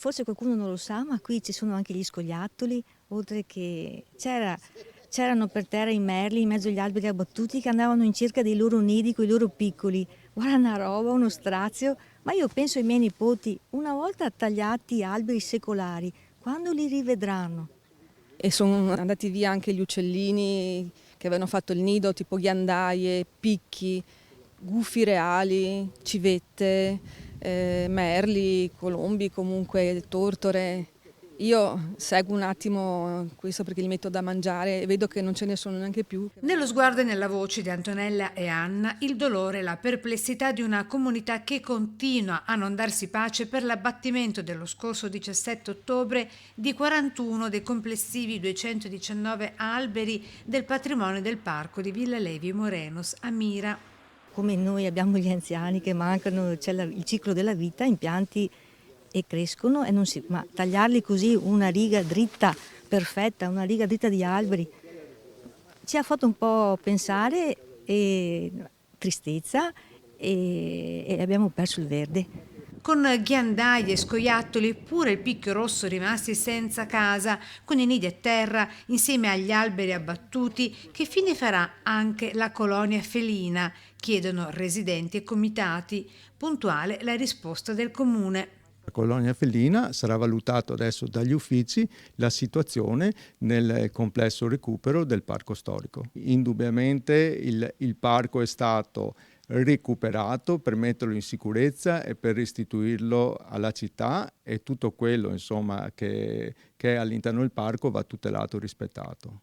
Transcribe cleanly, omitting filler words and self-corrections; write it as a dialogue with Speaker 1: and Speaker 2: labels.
Speaker 1: forse qualcuno non lo sa, ma qui ci sono anche gli scoiattoli, oltre che c'erano per terra i merli in mezzo agli alberi abbattuti che andavano in cerca dei loro nidi con i loro piccoli. Guarda una roba, uno strazio, ma io penso ai miei nipoti, una volta tagliati alberi secolari, quando li rivedranno?
Speaker 2: E sono andati via anche gli uccellini che avevano fatto il nido, tipo ghiandaie, picchi, gufi reali, civette, merli, colombi, comunque tortore. Io seguo un attimo questo perché gli metto da mangiare e vedo che non ce ne sono neanche più.
Speaker 3: Nello sguardo e nella voce di Antonella e Anna, il dolore e la perplessità di una comunità che continua a non darsi pace per l'abbattimento dello scorso 17 ottobre di 41 dei complessivi 219 alberi del patrimonio del parco di Villa Levi e Morenos a Mira.
Speaker 1: Come noi abbiamo gli anziani che mancano, c'è il ciclo della vita, impianti e crescono e non si, ma tagliarli così una riga dritta, perfetta, una riga dritta di alberi, ci ha fatto un po' pensare e tristezza e abbiamo perso il verde.
Speaker 3: Con ghiandaie e scoiattoli, pure il picchio rosso rimasti senza casa, con i nidi a terra, insieme agli alberi abbattuti, che fine farà anche la colonia felina? Chiedono residenti e comitati. Puntuale la risposta del comune.
Speaker 4: La colonia felina sarà valutato adesso dagli uffici la situazione nel complesso recupero del parco storico. Indubbiamente il parco è stato recuperato per metterlo in sicurezza e per restituirlo alla città e tutto quello insomma, che è all'interno del parco va tutelato e rispettato.